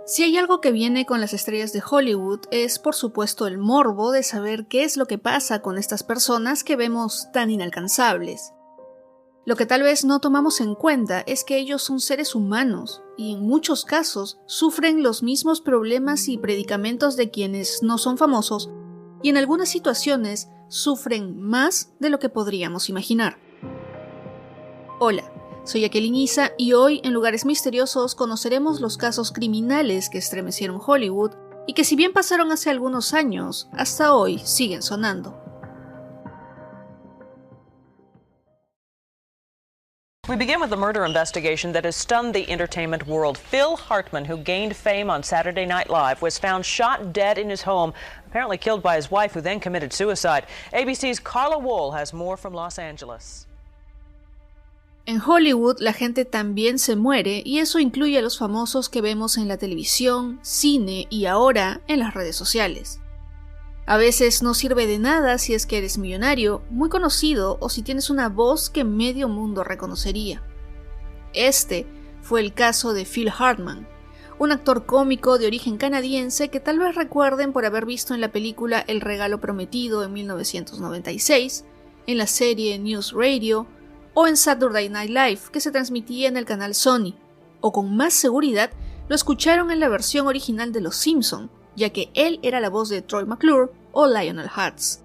Si hay algo que viene con las estrellas de Hollywood es por supuesto el morbo de saber qué es lo que pasa con estas personas que vemos tan inalcanzables. Lo que tal vez no tomamos en cuenta es que ellos son seres humanos y en muchos casos sufren los mismos problemas y predicamentos de quienes no son famosos y en algunas situaciones sufren más de lo que podríamos imaginar. Hola, soy Jacqueline Isa y hoy en Lugares Misteriosos conoceremos los casos criminales que estremecieron Hollywood y que si bien pasaron hace algunos años, hasta hoy siguen sonando. We begin with a murder investigation that has stunned the entertainment world. Phil Hartman, who gained fame on Saturday Night Live, was found shot dead in his home, apparently killed by his wife, who then committed suicide. ABC's Carla Wohl has more from Los Angeles. En Hollywood la gente también se muere y eso incluye a los famosos que vemos en la televisión, cine y ahora en las redes sociales. A veces no sirve de nada si es que eres millonario, muy conocido o si tienes una voz que medio mundo reconocería. Este fue el caso de Phil Hartman, un actor cómico de origen canadiense que tal vez recuerden por haber visto en la película El regalo prometido en 1996, en la serie News Radio o en Saturday Night Live que se transmitía en el canal Sony, o con más seguridad lo escucharon en la versión original de Los Simpson, ya que él era la voz de Troy McClure o Lionel Hutz.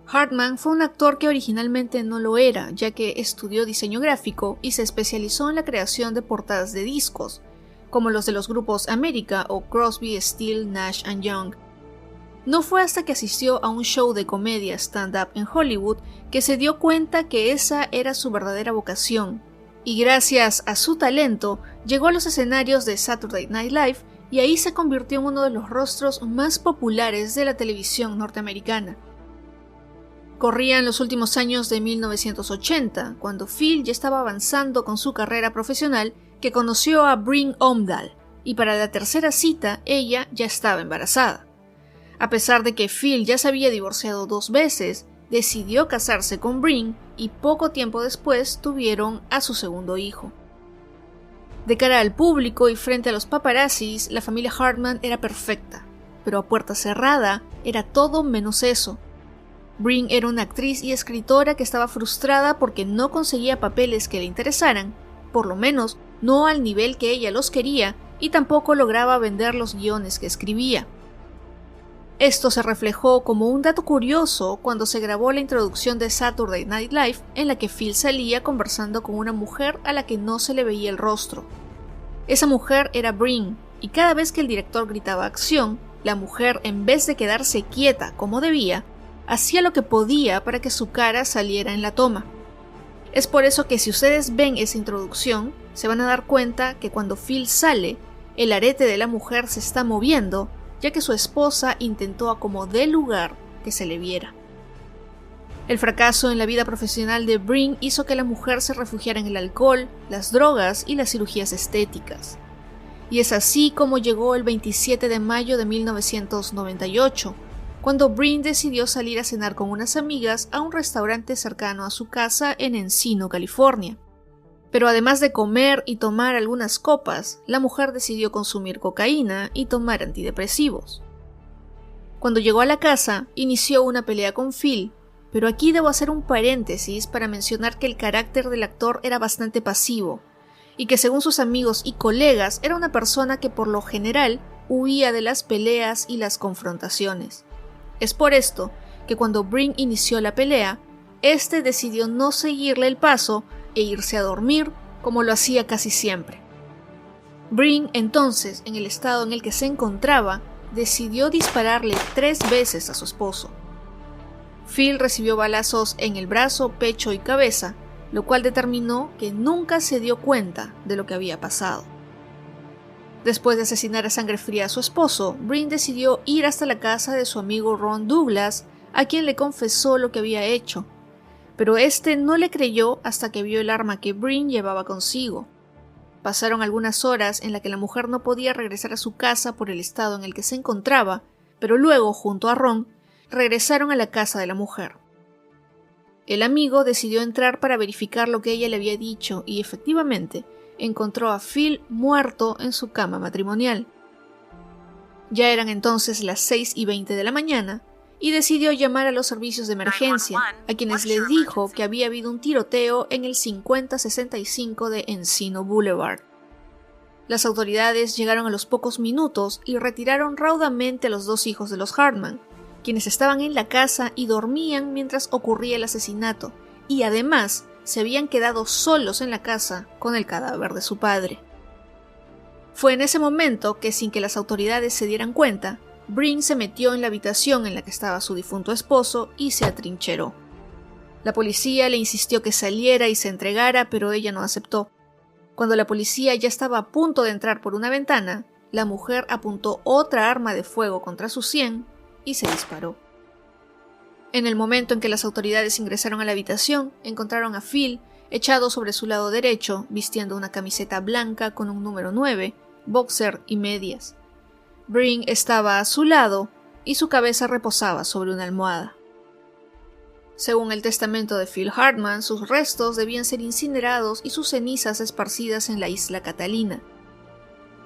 Hartman fue un actor que originalmente no lo era, ya que estudió diseño gráfico y se especializó en la creación de portadas de discos, como los de los grupos America o Crosby, Stills, Nash & Young. No fue hasta que asistió a un show de comedia stand-up en Hollywood que se dio cuenta que esa era su verdadera vocación, y gracias a su talento llegó a los escenarios de Saturday Night Live y ahí se convirtió en uno de los rostros más populares de la televisión norteamericana. Corrían los últimos años de 1980, cuando Phil ya estaba avanzando con su carrera profesional, que conoció a Brin Omdahl, y para la tercera cita ella ya estaba embarazada. A pesar de que Phil ya se había divorciado 2 veces, decidió casarse con Brin y poco tiempo después tuvieron a su segundo hijo. De cara al público y frente a los paparazzis, la familia Hartman era perfecta, pero a puerta cerrada era todo menos eso. Brin era una actriz y escritora que estaba frustrada porque no conseguía papeles que le interesaran, por lo menos no al nivel que ella los quería, y tampoco lograba vender los guiones que escribía. Esto se reflejó como un dato curioso cuando se grabó la introducción de Saturday Night Live, en la que Phil salía conversando con una mujer a la que no se le veía el rostro. Esa mujer era Brin, y cada vez que el director gritaba acción, la mujer, en vez de quedarse quieta como debía, hacía lo que podía para que su cara saliera en la toma. Es por eso que si ustedes ven esa introducción, se van a dar cuenta que cuando Phil sale, el arete de la mujer se está moviendo, ya que su esposa intentó a como dé lugar que se le viera. El fracaso en la vida profesional de Brin hizo que la mujer se refugiara en el alcohol, las drogas y las cirugías estéticas. Y es así como llegó el 27 de mayo de 1998, cuando Brin decidió salir a cenar con unas amigas a un restaurante cercano a su casa en Encino, California. Pero además de comer y tomar algunas copas, la mujer decidió consumir cocaína y tomar antidepresivos. Cuando llegó a la casa, inició una pelea con Phil, pero aquí debo hacer un paréntesis para mencionar que el carácter del actor era bastante pasivo, y que según sus amigos y colegas era una persona que por lo general huía de las peleas y las confrontaciones. Es por esto que cuando Brin inició la pelea, este decidió no seguirle el paso e irse a dormir como lo hacía casi siempre. Brin, entonces, en el estado en el que se encontraba, decidió dispararle 3 veces a su esposo. Phil recibió balazos en el brazo, pecho y cabeza, lo cual determinó que nunca se dio cuenta de lo que había pasado. Después de asesinar a sangre fría a su esposo, Brin decidió ir hasta la casa de su amigo Ron Douglas, a quien le confesó lo que había hecho, pero este no le creyó hasta que vio el arma que Brin llevaba consigo. Pasaron algunas horas en las que la mujer no podía regresar a su casa por el estado en el que se encontraba, pero luego, junto a Ron, regresaron a la casa de la mujer. El amigo decidió entrar para verificar lo que ella le había dicho y efectivamente, encontró a Phil muerto en su cama matrimonial. Ya eran entonces las 6:20 de la mañana y decidió llamar a los servicios de emergencia, a quienes les dijo que había habido un tiroteo en el 5065 de Encino Boulevard. Las autoridades llegaron a los pocos minutos y retiraron raudamente a los 2 hijos de los Hartman, quienes estaban en la casa y dormían mientras ocurría el asesinato, y además se habían quedado solos en la casa con el cadáver de su padre. Fue en ese momento que, sin que las autoridades se dieran cuenta, Brin se metió en la habitación en la que estaba su difunto esposo y se atrincheró. La policía le insistió que saliera y se entregara, pero ella no aceptó. Cuando la policía ya estaba a punto de entrar por una ventana, la mujer apuntó otra arma de fuego contra su sien y se disparó. En el momento en que las autoridades ingresaron a la habitación, encontraron a Phil echado sobre su lado derecho, vistiendo una camiseta blanca con un número 9, boxer y medias. Brin estaba a su lado y su cabeza reposaba sobre una almohada. Según el testamento de Phil Hartman, sus restos debían ser incinerados y sus cenizas esparcidas en la isla Catalina.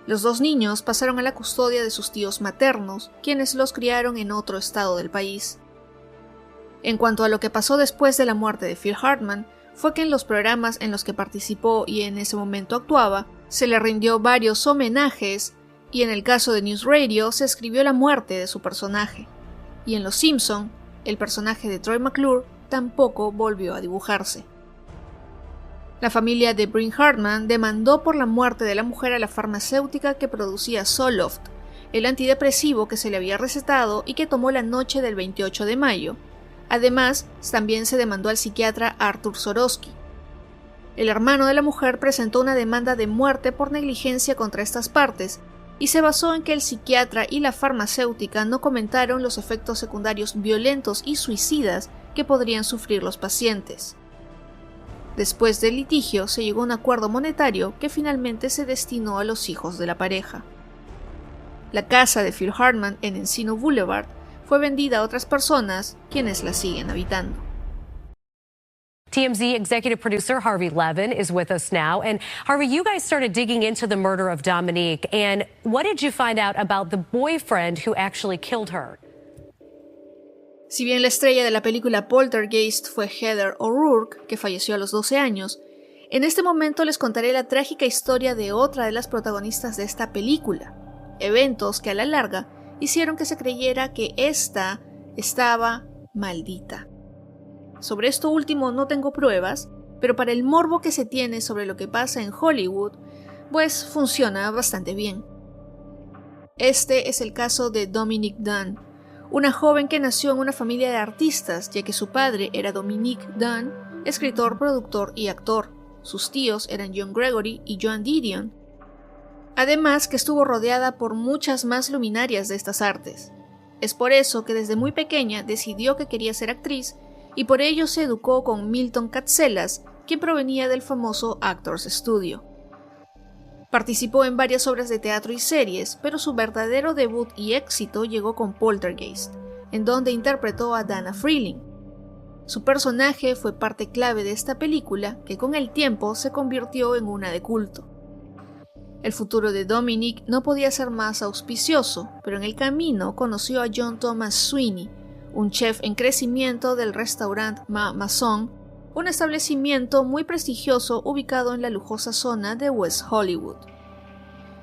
Los 2 niños pasaron a la custodia de sus tíos maternos, quienes los criaron en otro estado del país. En cuanto a lo que pasó después de la muerte de Phil Hartman, fue que en los programas en los que participó y en ese momento actuaba, se le rindió varios homenajes, y en el caso de News Radio se escribió la muerte de su personaje. Y en Los Simpson, el personaje de Troy McClure tampoco volvió a dibujarse. La familia de Brin Hartman demandó por la muerte de la mujer a la farmacéutica que producía Zoloft, el antidepresivo que se le había recetado y que tomó la noche del 28 de mayo. Además, también se demandó al psiquiatra Arthur Sorosky. El hermano de la mujer presentó una demanda de muerte por negligencia contra estas partes, y se basó en que el psiquiatra y la farmacéutica no comentaron los efectos secundarios violentos y suicidas que podrían sufrir los pacientes. Después del litigio se llegó a un acuerdo monetario que finalmente se destinó a los hijos de la pareja. La casa de Phil Hartman en Encino Boulevard fue vendida a otras personas, quienes la siguen habitando. TMZ executive producer Harvey Levin is with us now. And Harvey, you guys started digging into the murder of Dominique. And what did you find out about the boyfriend who actually killed her? Si bien la estrella de la película Poltergeist fue Heather O'Rourke, que falleció a los 12 años, en este momento les contaré la trágica historia de otra de las protagonistas de esta película. Eventos que a la larga hicieron que se creyera que ésta estaba maldita. Sobre esto último no tengo pruebas, pero para el morbo que se tiene sobre lo que pasa en Hollywood, pues funciona bastante bien. Este es el caso de Dominique Dunne, una joven que nació en una familia de artistas, ya que su padre era Dominique Dunne, escritor, productor y actor. Sus tíos eran John Gregory y Joan Didion. Además que estuvo rodeada por muchas más luminarias de estas artes. Es por eso que desde muy pequeña decidió que quería ser actriz, y por ello se educó con Milton Katselas, quien provenía del famoso Actors Studio. Participó en varias obras de teatro y series, pero su verdadero debut y éxito llegó con Poltergeist, en donde interpretó a Dana Freeling. Su personaje fue parte clave de esta película, que con el tiempo se convirtió en una de culto. El futuro de Dominique no podía ser más auspicioso, pero en el camino conoció a John Thomas Sweeney, un chef en crecimiento del restaurante Ma Maison, un establecimiento muy prestigioso ubicado en la lujosa zona de West Hollywood.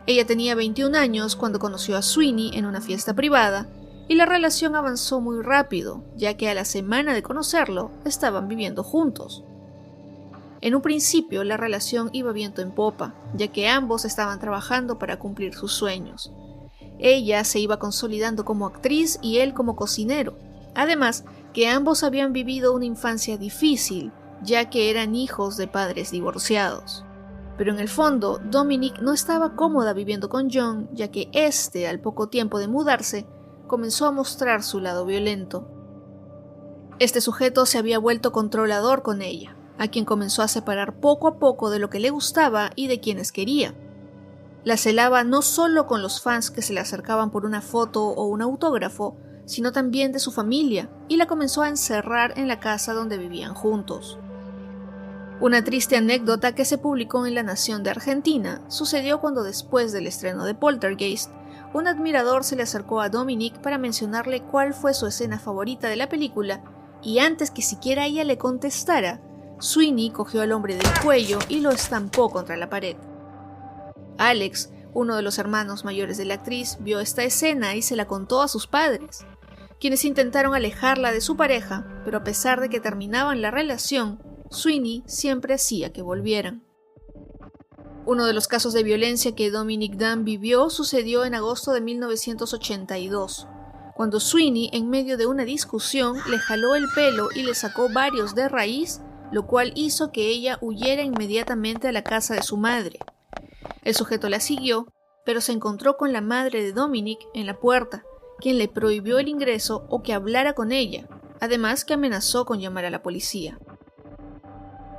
Ella tenía 21 años cuando conoció a Sweeney en una fiesta privada, y la relación avanzó muy rápido, ya que a la semana de conocerlo estaban viviendo juntos. En un principio la relación iba viento en popa, ya que ambos estaban trabajando para cumplir sus sueños. Ella se iba consolidando como actriz y él como cocinero. Además, que ambos habían vivido una infancia difícil, ya que eran hijos de padres divorciados. Pero en el fondo, Dominique no estaba cómoda viviendo con John, ya que éste, al poco tiempo de mudarse, comenzó a mostrar su lado violento. Este sujeto se había vuelto controlador con ella, a quien comenzó a separar poco a poco de lo que le gustaba y de quienes quería. La celaba no solo con los fans que se le acercaban por una foto o un autógrafo, sino también de su familia, y la comenzó a encerrar en la casa donde vivían juntos. Una triste anécdota que se publicó en La Nación de Argentina sucedió cuando, después del estreno de Poltergeist, un admirador se le acercó a Dominique para mencionarle cuál fue su escena favorita de la película, y antes que siquiera ella le contestara, Sweeney cogió al hombre del cuello y lo estampó contra la pared. Alex, uno de los hermanos mayores de la actriz, vio esta escena y se la contó a sus padres, quienes intentaron alejarla de su pareja, pero a pesar de que terminaban la relación, Sweeney siempre hacía que volvieran. Uno de los casos de violencia que Dominique Dunne vivió sucedió en agosto de 1982, cuando Sweeney, en medio de una discusión, le jaló el pelo y le sacó varios de raíz, lo cual hizo que ella huyera inmediatamente a la casa de su madre. El sujeto la siguió, pero se encontró con la madre de Dominique en la puerta, quien le prohibió el ingreso o que hablara con ella, además que amenazó con llamar a la policía.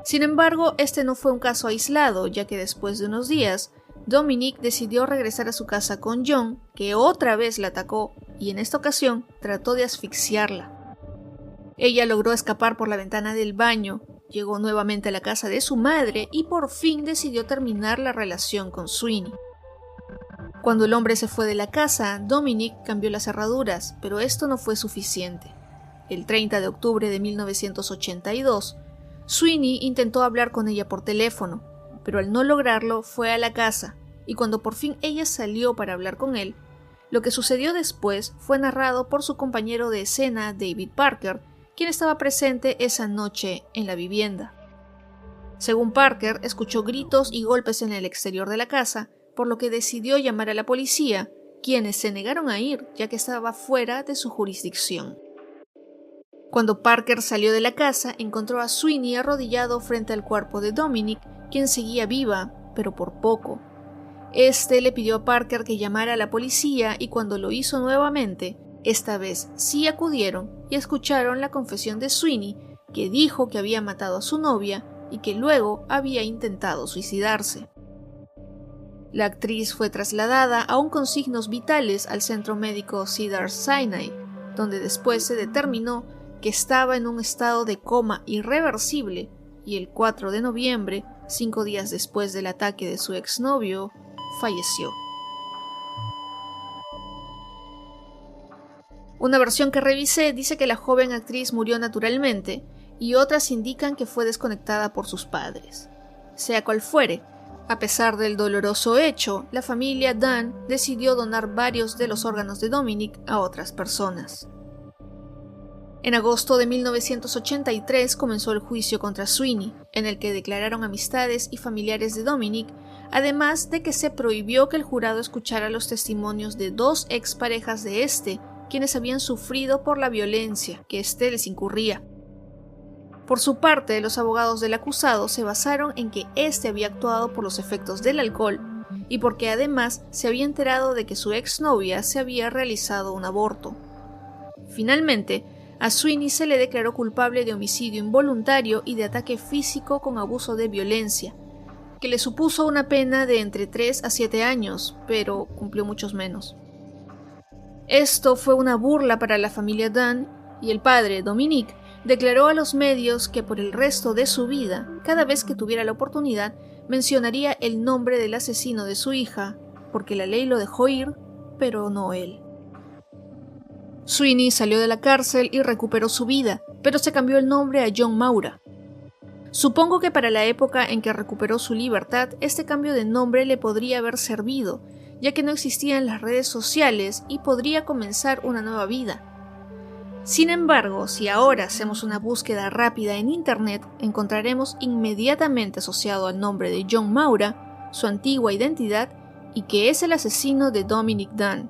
Sin embargo, este no fue un caso aislado, ya que después de unos días, Dominique decidió regresar a su casa con John, que otra vez la atacó y en esta ocasión trató de asfixiarla. Ella logró escapar por la ventana del baño, llegó nuevamente a la casa de su madre y por fin decidió terminar la relación con Sweeney. Cuando el hombre se fue de la casa, Dominique cambió las cerraduras, pero esto no fue suficiente. El 30 de octubre de 1982, Sweeney intentó hablar con ella por teléfono, pero al no lograrlo fue a la casa, y cuando por fin ella salió para hablar con él, lo que sucedió después fue narrado por su compañero de escena David Parker, quien estaba presente esa noche en la vivienda. Según Parker, escuchó gritos y golpes en el exterior de la casa, por lo que decidió llamar a la policía, quienes se negaron a ir ya que estaba fuera de su jurisdicción. Cuando Parker salió de la casa, encontró a Sweeney arrodillado frente al cuerpo de Dominique, quien seguía viva, pero por poco. Este le pidió a Parker que llamara a la policía y cuando lo hizo nuevamente, esta vez sí acudieron y escucharon la confesión de Sweeney, que dijo que había matado a su novia y que luego había intentado suicidarse. La actriz fue trasladada aún con signos vitales al centro médico Cedars-Sinai, donde después se determinó que estaba en un estado de coma irreversible y el 4 de noviembre, 5 días después del ataque de su exnovio, falleció. Una versión que revisé dice que la joven actriz murió naturalmente y otras indican que fue desconectada por sus padres. Sea cual fuere, a pesar del doloroso hecho, la familia Dunne decidió donar varios de los órganos de Dominique a otras personas. En agosto de 1983 comenzó el juicio contra Sweeney, en el que declararon amistades y familiares de Dominique, además de que se prohibió que el jurado escuchara los testimonios de 2 exparejas de este, quienes habían sufrido por la violencia que este les incurría. Por su parte, los abogados del acusado se basaron en que este había actuado por los efectos del alcohol y porque además se había enterado de que su exnovia se había realizado un aborto. Finalmente, a Sweeney se le declaró culpable de homicidio involuntario y de ataque físico con abuso de violencia, que le supuso una pena de entre 3 a 7 años, pero cumplió muchos menos. Esto fue una burla para la familia Dunne, y el padre, Dominique, declaró a los medios que por el resto de su vida, cada vez que tuviera la oportunidad, mencionaría el nombre del asesino de su hija, porque la ley lo dejó ir, pero no él. Sweeney salió de la cárcel y recuperó su vida, pero se cambió el nombre a John Maura. Supongo que para la época en que recuperó su libertad, este cambio de nombre le podría haber servido, ya que no existían las redes sociales y podría comenzar una nueva vida. Sin embargo, si ahora hacemos una búsqueda rápida en Internet, encontraremos inmediatamente asociado al nombre de John Maura su antigua identidad y que es el asesino de Dominique Dunne.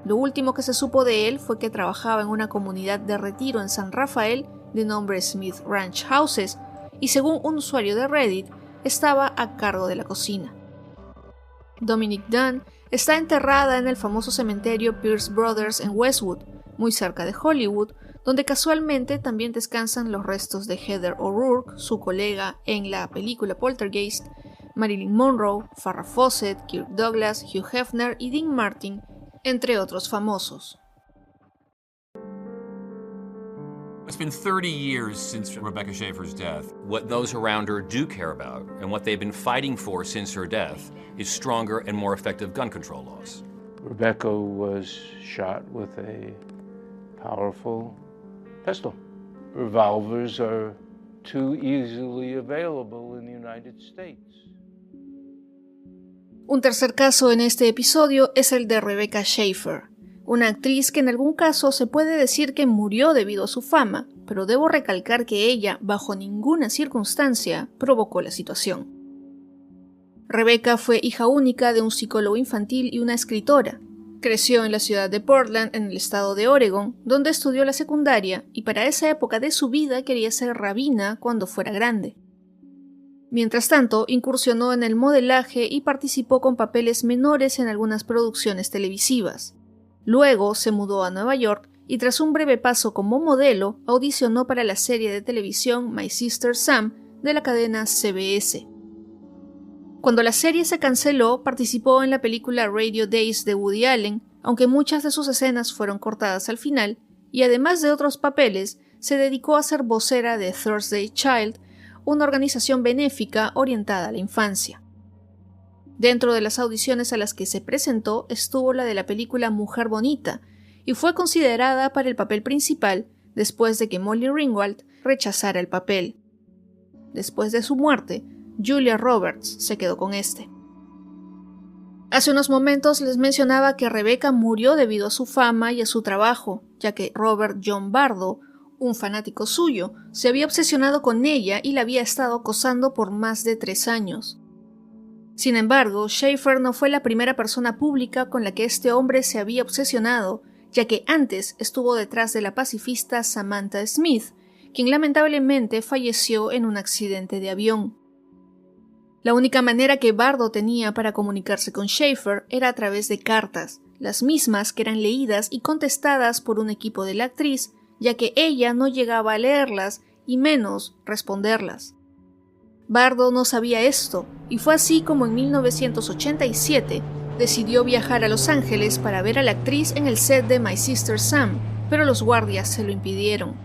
Lo último que se supo de él fue que trabajaba en una comunidad de retiro en San Rafael de nombre Smith Ranch Houses y según un usuario de Reddit, estaba a cargo de la cocina. Dominique Dunne está enterrada en el famoso cementerio Pierce Brothers en Westwood, muy cerca de Hollywood, donde casualmente también descansan los restos de Heather O'Rourke, su colega en la película Poltergeist, Marilyn Monroe, Farrah Fawcett, Kirk Douglas, Hugh Hefner y Dean Martin, entre otros famosos. It's been 30 years since Rebecca Schaeffer's death. What those around her do care about, and what they've been fighting for since her death, is stronger and more effective gun control laws. Rebecca was shot with a powerful pistol. Revolvers are too easily available in the United States. Un tercer caso en este episodio es el de Rebecca Schaeffer, una actriz que en algún caso se puede decir que murió debido a su fama, pero debo recalcar que ella, bajo ninguna circunstancia, provocó la situación. Rebecca fue hija única de un psicólogo infantil y una escritora. Creció en la ciudad de Portland, en el estado de Oregon, donde estudió la secundaria y para esa época de su vida quería ser rabina cuando fuera grande. Mientras tanto, incursionó en el modelaje y participó con papeles menores en algunas producciones televisivas. Luego se mudó a Nueva York y tras un breve paso como modelo, audicionó para la serie de televisión My Sister Sam de la cadena CBS. Cuando la serie se canceló, participó en la película Radio Days de Woody Allen, aunque muchas de sus escenas fueron cortadas al final, y además de otros papeles, se dedicó a ser vocera de Thursday Child, una organización benéfica orientada a la infancia. Dentro de las audiciones a las que se presentó estuvo la de la película Mujer Bonita, y fue considerada para el papel principal después de que Molly Ringwald rechazara el papel. Después de su muerte, Julia Roberts se quedó con este. Hace unos momentos les mencionaba que Rebecca murió debido a su fama y a su trabajo, ya que Robert John Bardo, un fanático suyo, se había obsesionado con ella y la había estado acosando por más de 3 años. Sin embargo, Schaeffer no fue la primera persona pública con la que este hombre se había obsesionado, ya que antes estuvo detrás de la pacifista Samantha Smith, quien lamentablemente falleció en un accidente de avión. La única manera que Bardo tenía para comunicarse con Schaeffer era a través de cartas, las mismas que eran leídas y contestadas por un equipo de la actriz, ya que ella no llegaba a leerlas y menos responderlas. Bardo no sabía esto, y fue así como en 1987 decidió viajar a Los Ángeles para ver a la actriz en el set de My Sister Sam, pero los guardias se lo impidieron.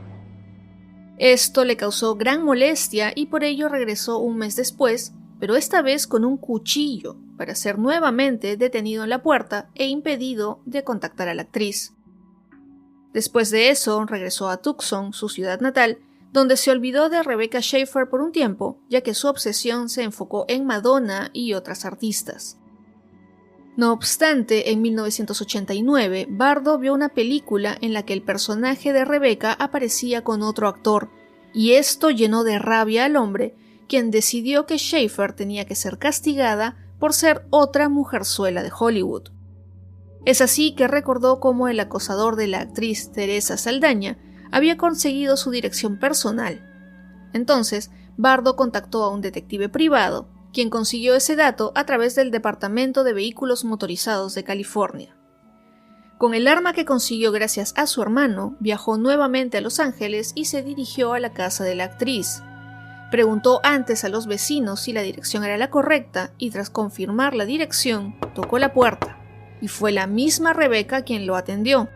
Esto le causó gran molestia y por ello regresó un mes después, pero esta vez con un cuchillo, para ser nuevamente detenido en la puerta e impedido de contactar a la actriz. Después de eso, regresó a Tucson, su ciudad natal, donde se olvidó de Rebecca Schaeffer por un tiempo, ya que su obsesión se enfocó en Madonna y otras artistas. No obstante, en 1989, Bardo vio una película en la que el personaje de Rebecca aparecía con otro actor, y esto llenó de rabia al hombre, quien decidió que Schaeffer tenía que ser castigada por ser otra mujerzuela de Hollywood. Es así que recordó cómo el acosador de la actriz Teresa Saldaña había conseguido su dirección personal. Entonces, Bardo contactó a un detective privado, quien consiguió ese dato a través del Departamento de Vehículos Motorizados de California. Con el arma que consiguió gracias a su hermano, viajó nuevamente a Los Ángeles y se dirigió a la casa de la actriz. Preguntó antes a los vecinos si la dirección era la correcta y tras confirmar la dirección, tocó la puerta, y fue la misma Rebecca quien lo atendió.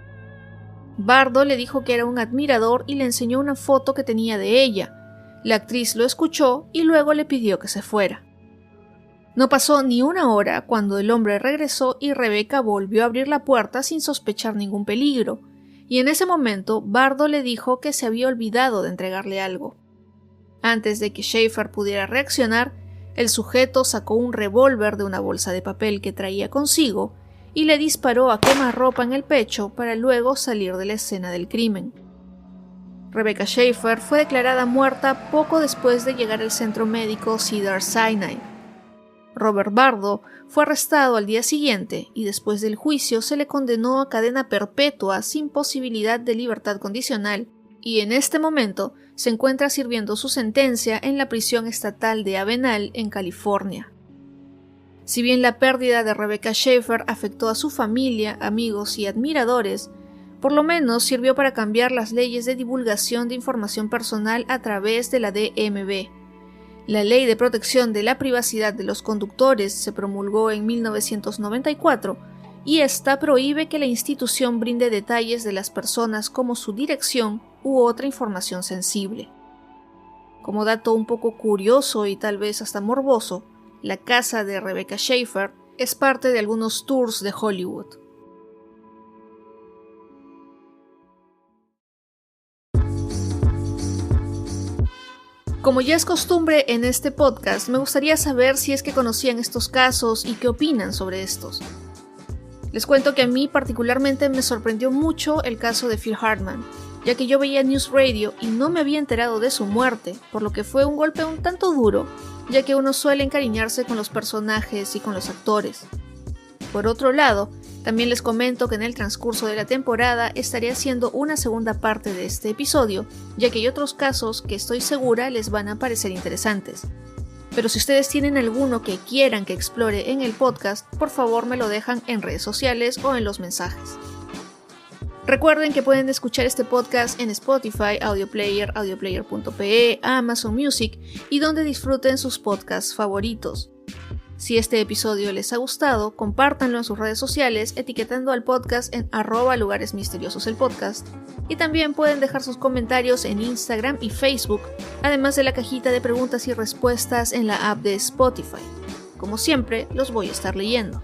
Bardo le dijo que era un admirador y le enseñó una foto que tenía de ella. La actriz lo escuchó y luego le pidió que se fuera. No pasó ni una hora cuando el hombre regresó y Rebecca volvió a abrir la puerta sin sospechar ningún peligro, y en ese momento Bardo le dijo que se había olvidado de entregarle algo. Antes de que Schaeffer pudiera reaccionar, el sujeto sacó un revólver de una bolsa de papel que traía consigo y le disparó a quemarropa en el pecho para luego salir de la escena del crimen. Rebecca Schaeffer fue declarada muerta poco después de llegar al centro médico Cedars-Sinai. Robert Bardo fue arrestado al día siguiente y después del juicio se le condenó a cadena perpetua sin posibilidad de libertad condicional y en este momento se encuentra sirviendo su sentencia en la prisión estatal de Avenal en California. Si bien la pérdida de Rebecca Schaeffer afectó a su familia, amigos y admiradores, por lo menos sirvió para cambiar las leyes de divulgación de información personal a través de la DMV. La Ley de Protección de la Privacidad de los Conductores se promulgó en 1994 y esta prohíbe que la institución brinde detalles de las personas como su dirección, u otra información sensible. Como dato un poco curioso y tal vez hasta morboso, la casa de Rebecca Schaeffer es parte de algunos tours de Hollywood. Como ya es costumbre en este podcast, me gustaría saber si es que conocían estos casos y qué opinan sobre estos. Les cuento que a mí particularmente me sorprendió mucho el caso de Phil Hartman, ya que yo veía News Radio y no me había enterado de su muerte, por lo que fue un golpe un tanto duro, ya que uno suele encariñarse con los personajes y con los actores. Por otro lado, también les comento que en el transcurso de la temporada estaré haciendo una segunda parte de este episodio, ya que hay otros casos que estoy segura les van a parecer interesantes. Pero si ustedes tienen alguno que quieran que explore en el podcast, por favor me lo dejan en redes sociales o en los mensajes. Recuerden que pueden escuchar este podcast en Spotify, Audioplayer, audioplayer.pe, Amazon Music y donde disfruten sus podcasts favoritos. Si este episodio les ha gustado, compártanlo en sus redes sociales etiquetando al podcast en @lugaresmisteriososelpodcast y también pueden dejar sus comentarios en Instagram y Facebook, además de la cajita de preguntas y respuestas en la app de Spotify. Como siempre, los voy a estar leyendo.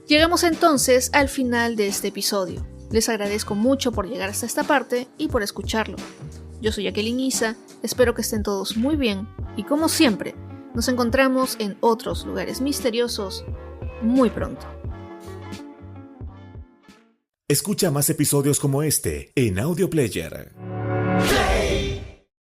Llegamos entonces al final de este episodio. Les agradezco mucho por llegar hasta esta parte y por escucharlo. Yo soy Jacqueline Isa, espero que estén todos muy bien y como siempre, nos encontramos en otros lugares misteriosos muy pronto. Escucha más episodios como este en Audioplayer.